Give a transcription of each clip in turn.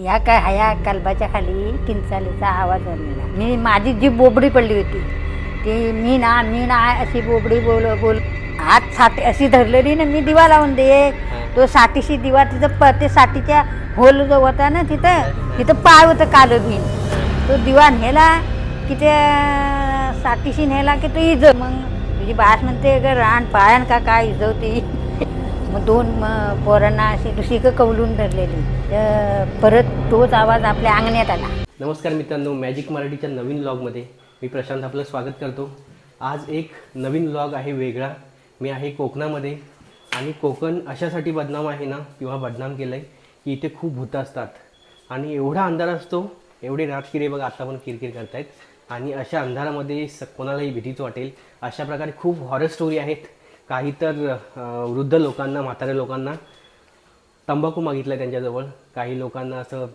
या काय ह्या कलबाच्या खाली किंचालीचा आवाज आलेला. मी माझी जी बोबडी पडली होती ती मी ना अशी बोबडी बोल हात साठी अशी धरलेली ना. मी दिवा लावून दे तो साठीशी दिवा तिथं ते साठीच्या होल जो होता ना तिथं पाय होतं कालं बिन. तो दिवा नेला की त्या साठीशी नेला की तो इज मग तुझी बास म्हणते ग रान पायान का काय इजवते. मग दोन पोरांना अशी दुसरी कवलून धरलेली. परत तोच आवाज आपल्या अंगण्यात आला. नमस्कार मित्रांनो, मॅजिक मराठीच्या नवीन व्लॉगमध्ये मी प्रशांत आपलं स्वागत करतो. आज एक नवीन व्लॉग आहे वेगळा. मी आहे कोकणामध्ये आणि कोकण अशासाठी बदनाम आहे ना किंवा बदनाम केलं आहे की इथे खूप भूतं असतात आणि एवढा अंधार असतो. एवढे रातकिरे बघा आता पण किरकिर करतायत आणि अशा अंधारामध्ये कोणालाही भीतीच वाटेल अशा प्रकारे खूप हॉरर स्टोरी आहेत. काही तर वृद्ध लोकांना, म्हाताऱ्या लोकांना तंबाखू मागितला आहे त्यांच्याजवळ. काही लोकांना असं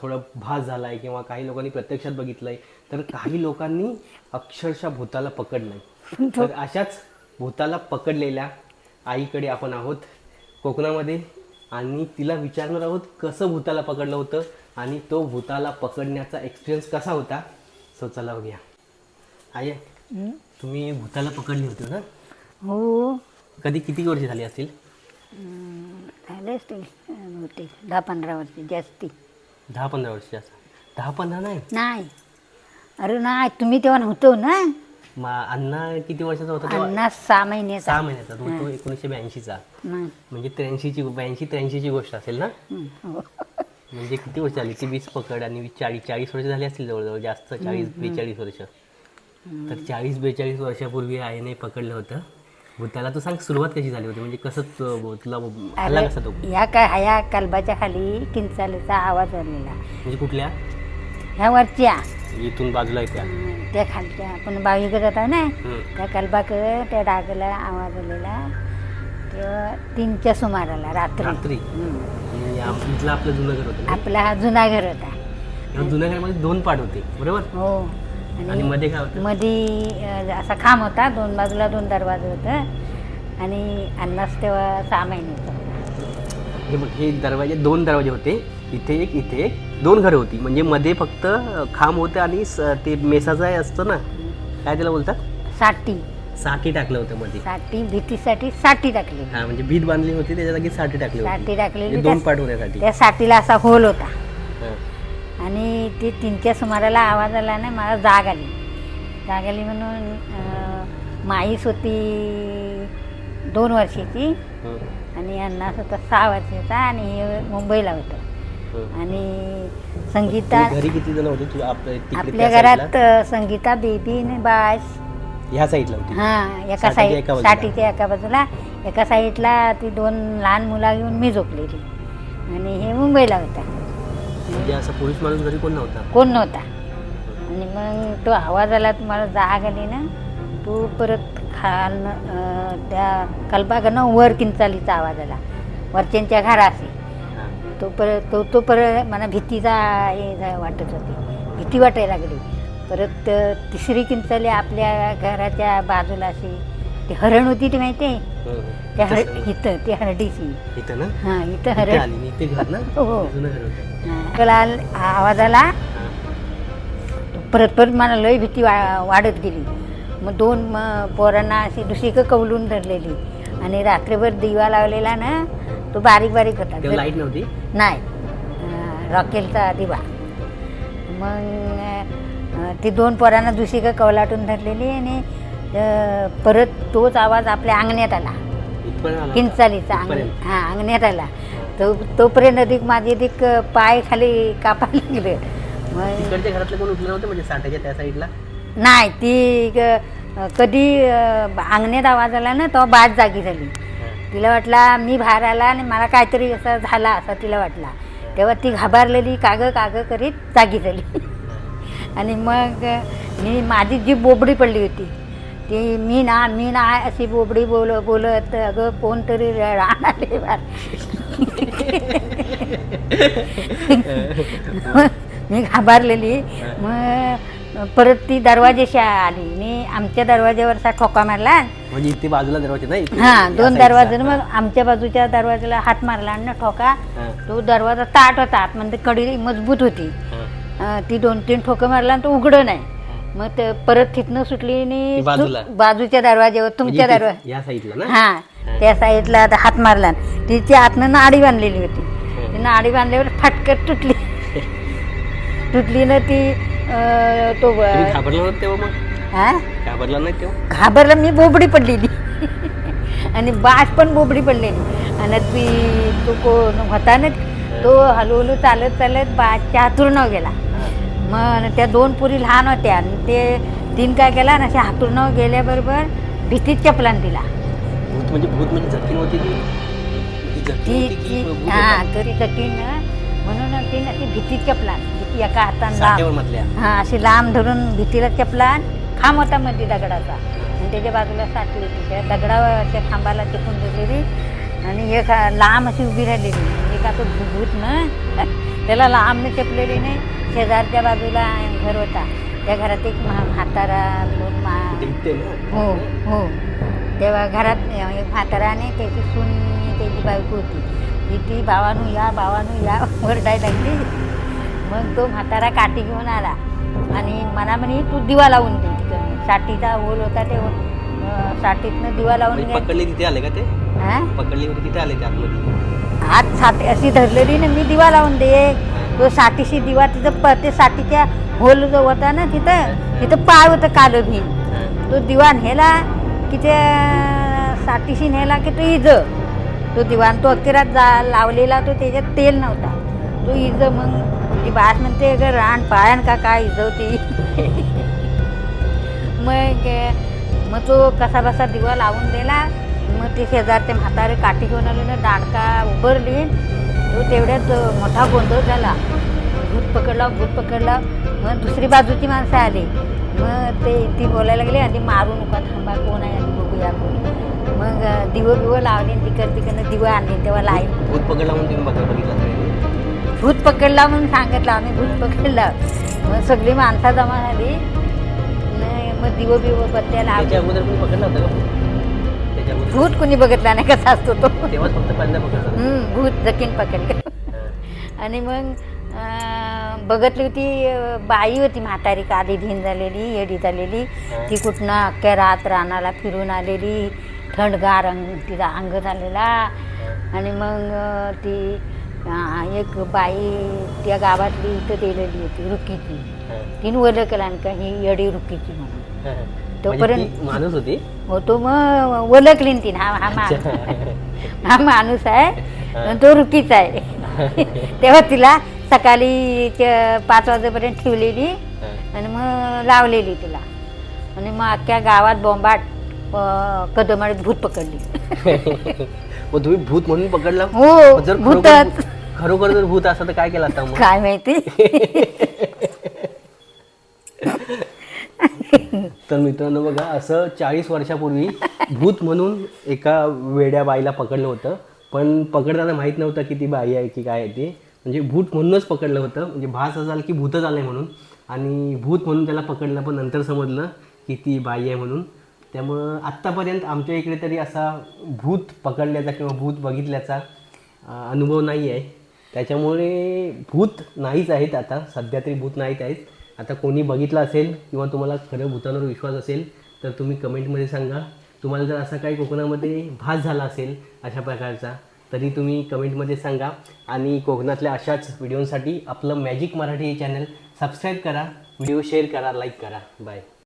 थोडं भास झाला आहे किंवा काही लोकांनी प्रत्यक्षात बघितलं आहे. तर काही लोकांनी अक्षरशः भूताला पकडलं आहे. तर अशाच भूताला पकडलेल्या आईकडे आपण आहोत कोकणामध्ये आणि तिला विचारणार आहोत कसं भूताला पकडलं होतं आणि तो भूताला पकडण्याचा एक्सपिरियन्स कसा होता. सो चला बघूया. आई, तुम्ही भूताला पकडली होती ना? हो. कधी किती वर्ष झाली असतील? झाले असतील 10-15 वर्ष जास्ती. 10-15 वर्ष. 10-15 नाही. अरे नाही, तुम्ही तेव्हा नव्हतो ना. अण्णा किती वर्षाचा होता तेव्हा? अण्णा 6 महिन्याचा. 6 महिन्याचा. तो 1982चा. म्हणजे 82-83ची गोष्ट असेल ना? हो. म्हणजे किती वर्ष झाली ती 20 पकड आणि 40 वर्ष झाली असतील जवळजवळ. जास्त 40-42 वर्ष. तर 40-42 वर्षापूर्वी आईने पकडलं होतं भूताला. तू सांग सुरुवात कशी झाली होती, म्हणजे कसं तुला आला कसा तो? या काय ह्या कलबाच्या खाली किंचालीचा आवाज आलेला. म्हणजे कुठल्या? ह्या वरच्या इथून बाजूला येत्या त्या खालच्या आपण बावीकडे जातो ना त्या कलबाकडे त्या डागला आवाज आलेला. तेव्हा 3च्या सुमाराला रात्री. इथलं आपलं जुनं घर होतं. आपला हा जुना घर होता. जुन्या घरामध्ये 2 पाट होते बरोबर? हो. आणि मध्ये काय होतं? मध्ये असा खांब होता, 2 बाजूला 2 दरवाजे होतं आणि अन्नास तेव्हा 6 महिन्याचा होता. हे बघ, हे दरवाजे 2 दरवाजे होते. इथे एक, इथे एक. 2 घरं होती. म्हणजे मध्ये फक्त खांब होते आणि ते मेसाचं आहे असतं ना, काय त्याला बोलतात? साठी टाकलं होतं मध्ये. साठी भीतीसाठी साठी टाकली. हा, म्हणजे भीत बांधली होती त्याच्या जागी साठी टाकली होती. साठी टाकलेली 2 पाट होण्यासाठी. त्या साठीला असा होल होता आणि ती 3च्या सुमाराला आवाज आला ना. मला जाग आली म्हणून माईस होती 2 वर्षाची आणि अन्नास होता 6 वर्षाचा आणि हे मुंबईला होतं. आणि संगीता घरी किती जण होते तू? आपल्या घरात संगीता, बेबी आणि बास ह्या साईडला होती. हां, एका साईड साठीच्या एका बाजूला. एका साईडला ती 2 लहान मुला घेऊन मी झोपलेली आणि हे मुंबईला होता. म्हणजे असं पुरुष माणूस घरी कोण नव्हता. आणि मग तो आवाज आला, तुम्हाला जाग आली ना, तो परत त्या कलबाकडनं वर किंचालीचा आवाज आला वरच्यांच्या घराशी. तो परत मला भीतीचा हे वाटत होती, भीती वाटायला लागली. परत 3री किंचाली आपल्या घराच्या बाजूला अशी ती हरण होती, ती माहिती आहे? त्या इथं ती हरडीची इथं ना. हां, इथं हरण. हो. आवाज आला. परत मला लय भीती वाढत गेली. मग 2 पोरांना अशी दुसरी कवलून धरलेली आणि रात्रभर दिवा लावलेला ना. तो बारीक होता. लाईट नव्हती? नाही, रॉकेलचा दिवा. मग ती 2 पोरांना दुसरी कवलाटून धरलेली आणि परत तोच आवाज आपल्या अंगण्यात आला किंचालीचा. हां, अंगण्यात आला. तोपर्यंत अधिक माझे अधिक पाय खाली कापायला लागले. मग तिकडच्या घरातलं कोण उठलं नव्हतं? म्हणजे साठ्याच्या त्या साईडला नाही. ती कधी अंगण्यात आवाज आला ना तेव्हा बाज जागी झाली. तिला वाटला मी बाहेर आला आणि मला काहीतरी असं झाला असा तिला वाटला. तेव्हा ती घाबरलेली काग करीत जागी झाली. आणि मग माझी जी बोबडी पडली होती ती मी ना अशी बोबडी बोलत अगं कोणतरी राहणारे बार. मी घाबरलेली. मग परत ती दरवाजेशी आली. मी आमच्या दरवाज्यावरचा ठोका मारला. म्हणजे इथे बाजूला दरवाजा नाही हा 2 दरवाजे. मग आमच्या बाजूच्या दरवाजाला हात मारला ना ठोका. तो दरवाजा ताट होता, आतमध्ये कडी मजबूत होती. ती 2-3 ठोकं मारला आणि तो उघडं नाही. मग ते परत तिथनं सुटली आणि बाजूच्या दरवाज्यावर तुमच्या दरवाजा या साईडला ना. हा त्या साईडला आता हात मारला. तिची आतनं नाडी बांधलेली होती. ती नाडी बांधल्यावर फटकत तुटली ना ती. तो घाबरला नव्हतं तेव्हा? मग हा घाबरला नाही तेव्हा? घाबरला मी, बोबडी पडलेली आणि बास पण बोबडी पडलेली. आणि ती तो कोण होता ना, तो हळूहळू चालत बासच्या हातूरनं गेला. मग त्या 2 पुरी लहान होत्या आणि ते 3 काय केला ना, अशा हातूरनं गेल्याबरोबर भीतीत चपलान तिला. भूत म्हणजे जखीन होती ती हा तरी जखीन म्हणून ती अशी भीतीत चपलान. भीती एका हातानं लांब, हा अशी लांब धरून भीतीला चपलान. खांब होता मध्ये दगडाचा आणि त्याच्या बाजूला साठी होती. त्या दगडाच्या खांबाला चपून दिलेली आणि एक लांब अशी उभी राहिलेली. म्हणजे का तो भूत ना त्याला लांबने चपलेली नाही. शेजारच्या बाजूला घर होता, त्या घरात एक म्हातारा 2 हो हो तेव्हा घरात एक म्हातारा आणि त्याची सून त्याची बायको होती. ती भावानू या वरडाय लागली. मग तो म्हातारा काठी घेऊन आला आणि मला म्हणे तू दिवा लावून दे. तिकडे साठीचा होल होता, ते साठीतनं दिवा लावून पकडले. तिथे आले का ते? हा पकडले तिथे आले ते आतमध्ये. हात साठी अशी धरलेली ना, मी दिवा लावून दे. तो साठीशी दिवा तिथं ते साठीच्या होल जो होता ना, तिथं पाय होतं कालं भीन. तो दिवा नेला की त्या साठीशी नेला की तो इज तो दिवाण तो अखेरात लावलेला. तो त्याच्यात तेल नव्हता, तो इज. मग ती बास म्हणते अगं रान पायान का काय इजवती. मग तो कसा बसा दिवा लावून दिला. मग ते शेजारचे म्हातारे काठी घेऊन आले ना, दांडका उभारली. तो तेवढ्यात मोठा गोंधळ झाला. भूत पकडला. मग दुसरी बाजूची माणसं आली. मग ती बोलायला लागली आणि मारू नका, थांबा, कोण आहे आणि बघूया कोण. मग दिवं लावले, तिकडनं दिवं आणले. तेव्हा लाई भूत पकडला म्हणून तुम्ही बघितलं? भूत पकडला म्हणून सांगितलं आम्ही. भूत पकडला. मग सगळी माणसं जमा झाली. मग दिवं बत्त्या लावल्या. अगोदर कोणी पकडला होता का? भूत कोणी बघितला नाही कसा असतो तो. तेव्हाच फक्त पहिल्यांदा पकडला. भूत जकीन पकडलं. आणि मग बघितली होती बाई होती म्हातारी, काली धीन झालेली, येडी झालेली. ती कुठनं अख्ख्या रानाला फिरून आलेली. थंडगार तिचा अंग झालेला. आणि मग ती एक बाई त्या गावातली इथं दिलेली होती, रुकीची. तिने ओळखला का ही येडी रुकीची म्हणून. तोपर्यंत माणूस होती होतो. मग ओळखली तिने, हा माणूस आहे, तो रुकीचा आहे. तेव्हा तिला सकाळी 5 वाजेपर्यंत ठेवलेली आणि मग लावलेली तिला. आणि मग अख्ख्या गावात बोंबाट कदमाडीत भूत पकडली. तुम्ही भूत म्हणून पकडला? हो, जर भूतच. खरोखर जर भूत असं तर काय केलं असतं मग? काय माहिती. तर मित्रांनो बघा, असं 40 वर्षापूर्वी भूत म्हणून एका वेड्या बाईला पकडलं होतं. पण पकडताना माहीत नव्हतं की ती बाई आहे की काय आहे ती. म्हणजे भूत म्हणूनच पकडलं होतं. म्हणजे भास असा की भूतच आलं म्हणून. आणि भूत म्हणून त्याला पकडलं, पण नंतर समजलं की ती बाई आहे म्हणून. त्यामुळं आत्तापर्यंत आमच्या इकडे तरी असा भूत पकडल्याचा किंवा भूत बघितल्याचा अनुभव नाही आहे. त्याच्यामुळे भूत नाहीच आहेत आता, सध्या तरी भूत नाहीच आहेत. आता कोणी बघितलं असेल किंवा तुम्हाला खरं भूतांवर विश्वास असेल तर तुम्ही कमेंटमध्ये सांगा. तुम्हाला जर असा काही कोकणामध्ये भास झाला असेल अशा प्रकारचा, तरी तुम्ही कमेंटमध्ये सांगा. आणि कोकणातल्या अशाच व्हिडिओसाठी आपलं मॅजिक मराठी हे चॅनल सबस्क्राईब करा, व्हिडिओ शेअर करा, लाईक करा. बाय.